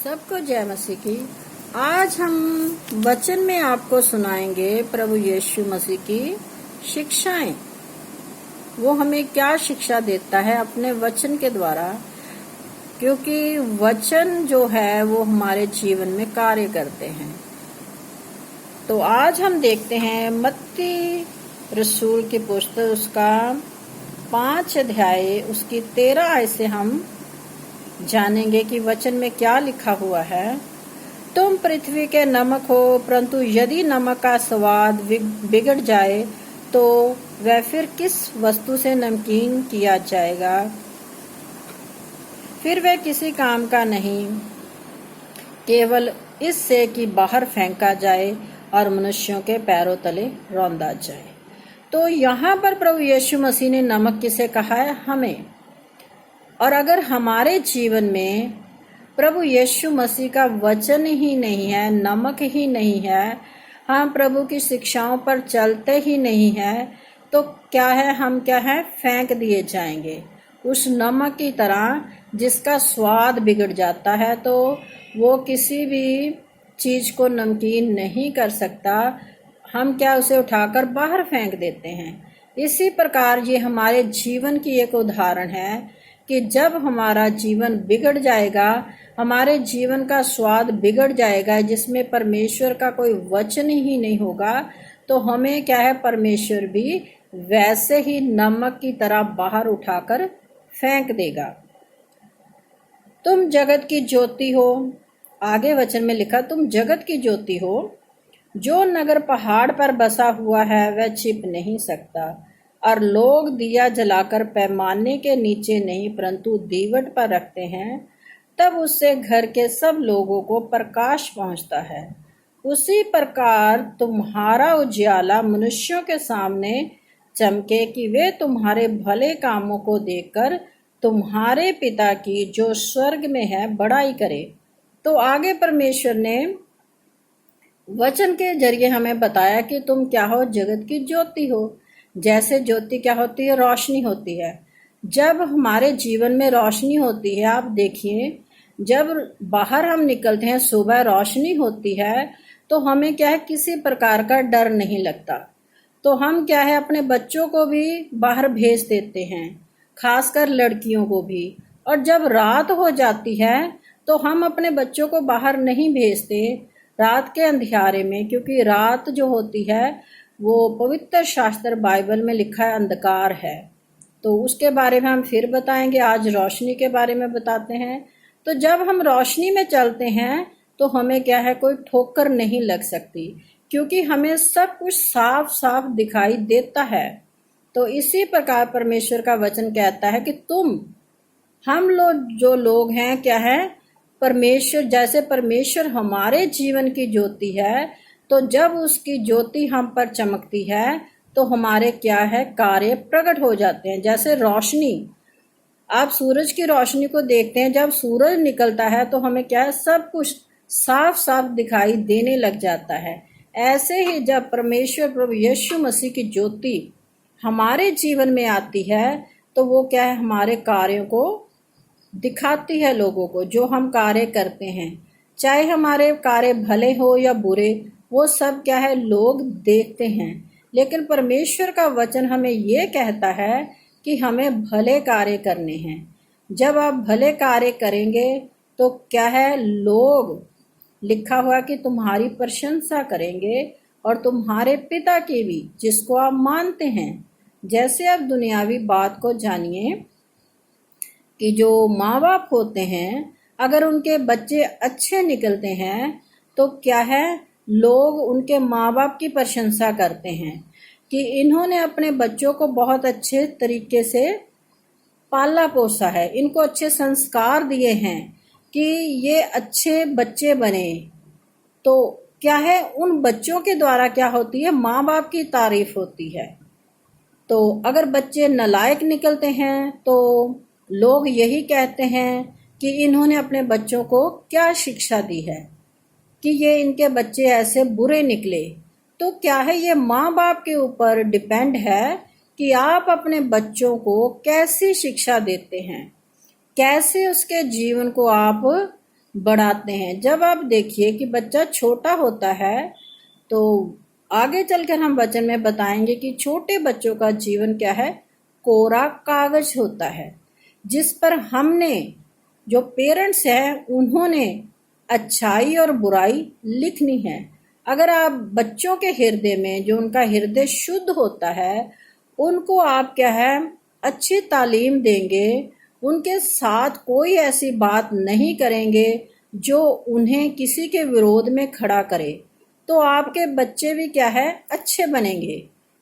सबको जय मसीह की। आज हम वचन में आपको सुनाएंगे प्रभु यीशु मसीह की शिक्षाएं। वो हमें क्या शिक्षा देता है अपने वचन के द्वारा, क्योंकि वचन जो है वो हमारे जीवन में कार्य करते हैं। तो आज हम देखते हैं मत्ती रसूल की पुस्तक, उसका 5 अध्याय, उसकी 13 आयत से हम जानेंगे कि वचन में क्या लिखा हुआ है। तुम पृथ्वी के नमक हो, परंतु यदि नमक का स्वाद बिगड़ जाए तो वह फिर किस वस्तु से नमकीन किया जाएगा, फिर वह किसी काम का नहीं, केवल इससे कि बाहर फेंका जाए और मनुष्यों के पैरों तले रौंदा जाए। तो यहाँ पर प्रभु यीशु मसीह ने नमक किसे कहा है? हमें। और अगर हमारे जीवन में प्रभु यीशु मसीह का वचन ही नहीं है, नमक ही नहीं है, हम प्रभु की शिक्षाओं पर चलते ही नहीं है, तो क्या है? हम क्या है? फेंक दिए जाएंगे उस नमक की तरह जिसका स्वाद बिगड़ जाता है, तो वो किसी भी चीज को नमकीन नहीं कर सकता। हम क्या उसे उठाकर बाहर फेंक देते हैं। इसी प्रकार ये हमारे जीवन की एक उदाहरण है कि जब हमारा जीवन बिगड़ जाएगा, हमारे जीवन का स्वाद बिगड़ जाएगा, जिसमें परमेश्वर का कोई वचन ही नहीं होगा, तो हमें क्या है? परमेश्वर भी वैसे ही नमक की तरह बाहर उठाकर फेंक देगा। तुम जगत की ज्योति हो, आगे वचन में लिखा, तुम जगत की ज्योति हो। जो नगर पहाड़ पर बसा हुआ है वह छिप नहीं सकता, और लोग दिया जलाकर पैमाने के नीचे नहीं परंतु दीवट पर रखते हैं, तब उससे घर के सब लोगों को प्रकाश पहुंचता है। उसी प्रकार तुम्हारा उजियाला मनुष्यों के सामने चमके, कि वे तुम्हारे भले कामों को देखकर तुम्हारे पिता की जो स्वर्ग में है बड़ाई करे। तो आगे परमेश्वर ने वचन के जरिए हमें बताया कि तुम क्या हो? जगत की ज्योति हो। जैसे ज्योति क्या होती है? रोशनी होती है। जब हमारे जीवन में रोशनी होती है, आप देखिए, जब बाहर हम निकलते हैं, सुबह रोशनी होती है, तो हमें क्या है? किसी प्रकार का डर नहीं लगता। तो हम क्या है? अपने बच्चों को भी बाहर भेज देते हैं, खासकर लड़कियों को भी। और जब रात हो जाती है तो हम अपने बच्चों को बाहर नहीं भेजते रात के अंधियारे में, क्योंकि रात जो होती है वो पवित्र शास्त्र बाइबल में लिखा है अंधकार है। तो उसके बारे में हम फिर बताएंगे। आज रोशनी के बारे में बताते हैं। तो जब हम रोशनी में चलते हैं तो हमें क्या है? कोई ठोकर नहीं लग सकती, क्योंकि हमें सब कुछ साफ साफ दिखाई देता है। तो इसी प्रकार परमेश्वर का वचन कहता है कि हम लोग जो लोग हैं क्या है? परमेश्वर, जैसे परमेश्वर हमारे जीवन की ज्योति है, तो जब उसकी ज्योति हम पर चमकती है तो हमारे क्या है? कार्य प्रकट हो जाते हैं। जैसे रोशनी, आप सूरज की रोशनी को देखते हैं, जब सूरज निकलता है तो हमें क्या है? सब कुछ साफ साफ दिखाई देने लग जाता है। ऐसे ही जब परमेश्वर प्रभु यीशु मसीह की ज्योति हमारे जीवन में आती है तो वो क्या है? हमारे कार्यों को दिखाती है लोगों को। जो हम कार्य करते हैं, चाहे हमारे कार्य भले हो या बुरे, वो सब क्या है? लोग देखते हैं। लेकिन परमेश्वर का वचन हमें ये कहता है कि हमें भले कार्य करने हैं। जब आप भले कार्य करेंगे तो क्या है? लोग, लिखा हुआ कि तुम्हारी प्रशंसा करेंगे, और तुम्हारे पिता की भी, जिसको आप मानते हैं। जैसे आप दुनियावी बात को जानिए कि जो माँ बाप होते हैं, अगर उनके बच्चे अच्छे निकलते हैं तो क्या है? लोग उनके माँ बाप की प्रशंसा करते हैं कि इन्होंने अपने बच्चों को बहुत अच्छे तरीके से पाला पोसा है, इनको अच्छे संस्कार दिए हैं कि ये अच्छे बच्चे बने। तो क्या है? उन बच्चों के द्वारा क्या होती है? माँ बाप की तारीफ होती है। तो अगर बच्चे नालायक निकलते हैं तो लोग यही कहते हैं कि इन्होंने अपने बच्चों को क्या शिक्षा दी है कि ये इनके बच्चे ऐसे बुरे निकले। तो क्या है? ये माँ बाप के ऊपर डिपेंड है कि आप अपने बच्चों को कैसी शिक्षा देते हैं, कैसे उसके जीवन को आप बढ़ाते हैं। जब आप देखिए कि बच्चा छोटा होता है तो आगे चलकर हम वचन में बताएंगे कि छोटे बच्चों का जीवन क्या है, कोरा कागज होता है जिस पर हमने, जो पेरेंट्स हैं, उन्होंने अच्छाई और बुराई लिखनी है। अगर आप बच्चों के हृदय में, जो उनका हृदय शुद्ध होता है, उनको आप क्या है अच्छी तालीम देंगे, उनके साथ कोई ऐसी बात नहीं करेंगे जो उन्हें किसी के विरोध में खड़ा करे, तो आपके बच्चे भी क्या है अच्छे बनेंगे।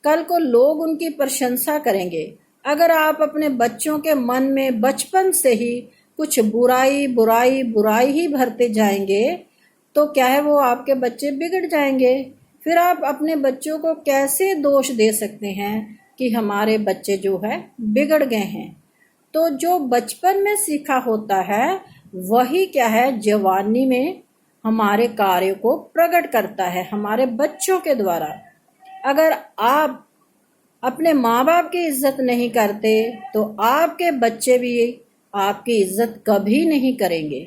कल को लोग उनकी प्रशंसा करेंगे। अगर आप अपने बच्चों के मन में बचपन से ही कुछ बुराई बुराई बुराई ही भरते जाएंगे तो क्या है वो आपके बच्चे बिगड़ जाएंगे। फिर आप अपने बच्चों को कैसे दोष दे सकते हैं कि हमारे बच्चे जो है बिगड़ गए हैं। तो जो बचपन में सीखा होता है वही क्या है जवानी में हमारे कार्य को प्रकट करता है हमारे बच्चों के द्वारा। अगर आप अपने माँ बाप की इज्जत नहीं करते तो आपके बच्चे भी आपकी इज्जत कभी नहीं करेंगे,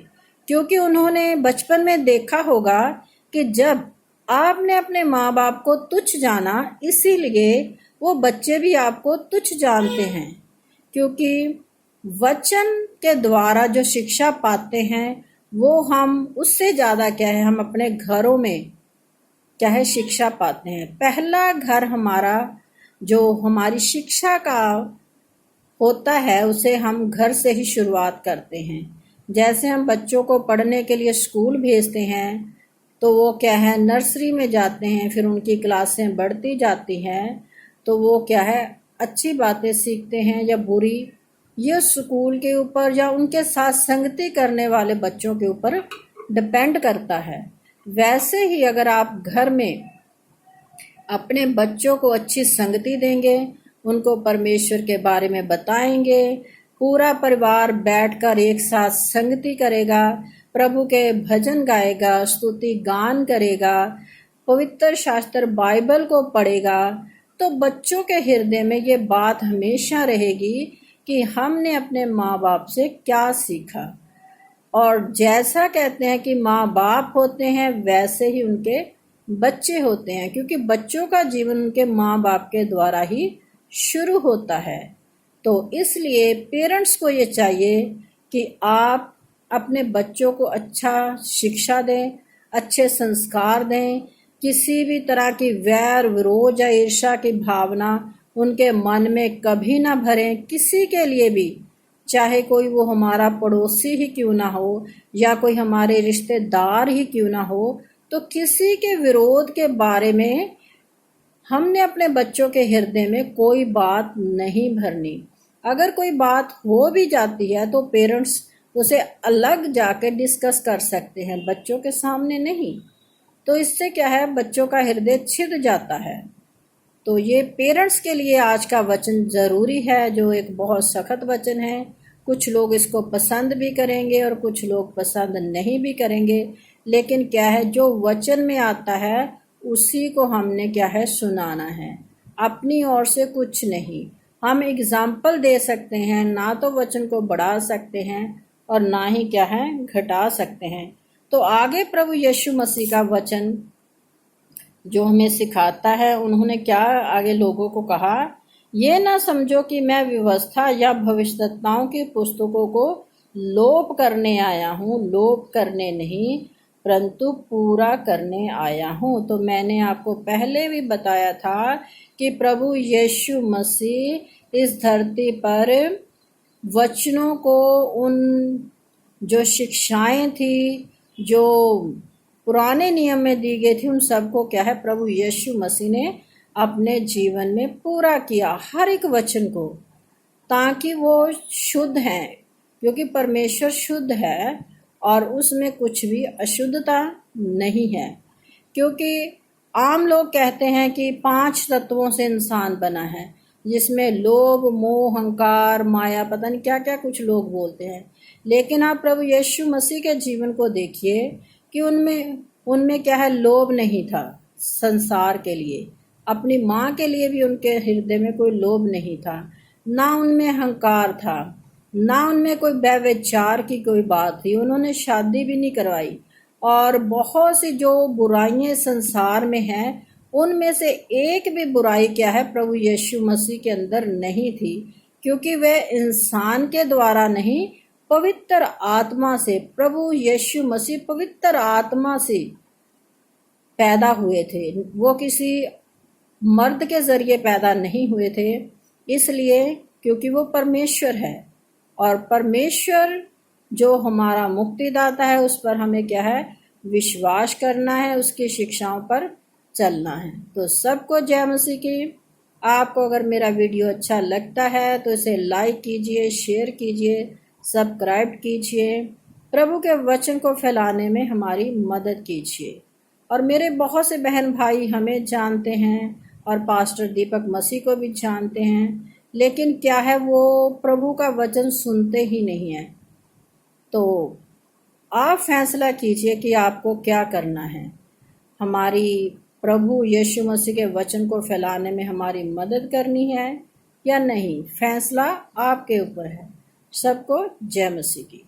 क्योंकि उन्होंने बचपन में देखा होगा कि जब आपने अपने माँ बाप को तुच्छ जाना, इसीलिए वो बच्चे भी आपको तुच्छ जानते हैं। क्योंकि वचन के द्वारा जो शिक्षा पाते हैं वो हम उससे ज़्यादा क्या है हम अपने घरों में क्या है शिक्षा पाते हैं। पहला घर हमारा जो हमारी शिक्षा का होता है उसे हम घर से ही शुरुआत करते हैं। जैसे हम बच्चों को पढ़ने के लिए स्कूल भेजते हैं तो वो क्या है नर्सरी में जाते हैं, फिर उनकी क्लासें बढ़ती जाती हैं तो वो क्या है अच्छी बातें सीखते हैं या बुरी, ये स्कूल के ऊपर या उनके साथ संगति करने वाले बच्चों के ऊपर डिपेंड करता है। वैसे ही अगर आप घर में अपने बच्चों को अच्छी संगति देंगे, उनको परमेश्वर के बारे में बताएंगे, पूरा परिवार बैठकर एक साथ संगति करेगा, प्रभु के भजन गाएगा, स्तुति गान करेगा, पवित्र शास्त्र बाइबल को पढ़ेगा, तो बच्चों के हृदय में ये बात हमेशा रहेगी कि हमने अपने माँ बाप से क्या सीखा। और जैसा कहते हैं कि माँ बाप होते हैं वैसे ही उनके बच्चे होते हैं, क्योंकि बच्चों का जीवन उनके माँ बाप के द्वारा ही शुरू होता है। तो इसलिए पेरेंट्स को ये चाहिए कि आप अपने बच्चों को अच्छा शिक्षा दें, अच्छे संस्कार दें, किसी भी तरह की वैर विरोध या ईर्ष्या की भावना उनके मन में कभी ना भरें किसी के लिए भी, चाहे कोई वो हमारा पड़ोसी ही क्यों ना हो या कोई हमारे रिश्तेदार ही क्यों ना हो। तो किसी के विरोध के बारे में हमने अपने बच्चों के हृदय में कोई बात नहीं भरनी। अगर कोई बात हो भी जाती है तो पेरेंट्स उसे अलग जाके डिस्कस कर सकते हैं, बच्चों के सामने नहीं। तो इससे क्या है बच्चों का हृदय छिद जाता है। तो ये पेरेंट्स के लिए आज का वचन ज़रूरी है, जो एक बहुत सख्त वचन है। कुछ लोग इसको पसंद भी करेंगे और कुछ लोग पसंद नहीं भी करेंगे, लेकिन क्या है जो वचन में आता है उसी को हमने क्या है सुनाना है, अपनी ओर से कुछ नहीं। हम एग्जाम्पल दे सकते हैं, ना तो वचन को बढ़ा सकते हैं और ना ही क्या है घटा सकते हैं। तो आगे प्रभु यीशु मसीह का वचन जो हमें सिखाता है, उन्होंने क्या आगे लोगों को कहा, ये ना समझो कि मैं व्यवस्था या भविष्यवक्ताओं की पुस्तकों को लोप करने आया हूँ, लोप करने नहीं परंतु पूरा करने आया हूँ। तो मैंने आपको पहले भी बताया था कि प्रभु यीशु मसीह इस धरती पर वचनों को, उन जो शिक्षाएं थी जो पुराने नियम में दी गई थी, उन सबको क्या है प्रभु यीशु मसीह ने अपने जीवन में पूरा किया, हर एक वचन को, ताकि वो शुद्ध हैं, क्योंकि परमेश्वर शुद्ध है और उसमें कुछ भी अशुद्धता नहीं है। क्योंकि आम लोग कहते हैं कि 5 तत्वों से इंसान बना है, जिसमें लोभ, मोह, अहंकार, माया, पता नहीं क्या क्या कुछ लोग बोलते हैं। लेकिन आप प्रभु यीशु मसीह के जीवन को देखिए कि उनमें क्या है लोभ नहीं था संसार के लिए, अपनी माँ के लिए भी उनके हृदय में कोई लोभ नहीं था, ना उनमें अहंकार था, ना उनमें कोई व्यभिचार की कोई बात थी, उन्होंने शादी भी नहीं करवाई। और बहुत सी जो बुराइयां संसार में हैं, उनमें से एक भी बुराई क्या है, प्रभु यीशु मसीह के अंदर नहीं थी, क्योंकि वह इंसान के द्वारा नहीं, पवित्र आत्मा से, प्रभु यीशु मसीह पवित्र आत्मा से पैदा हुए थे। वो किसी मर्द के जरिए पैदा नहीं हुए थे, इसलिए क्योंकि वो परमेश्वर है। और परमेश्वर जो हमारा मुक्तिदाता है, उस पर हमें क्या है, विश्वास करना है, उसकी शिक्षाओं पर चलना है। तो सबको जय मसीह की। आपको अगर मेरा वीडियो अच्छा लगता है तो इसे लाइक कीजिए, शेयर कीजिए, सब्सक्राइब कीजिए, प्रभु के वचन को फैलाने में हमारी मदद कीजिए। और मेरे बहुत से बहन भाई हमें जानते हैं और पास्टर दीपक मसीह को भी जानते हैं, लेकिन क्या है, वो प्रभु का वचन सुनते ही नहीं है। तो आप फैसला कीजिए कि आपको क्या करना है। हमारी प्रभु यीशु मसीह के वचन को फैलाने में हमारी मदद करनी है या नहीं, फैसला आपके ऊपर है। सबको जय मसीह की।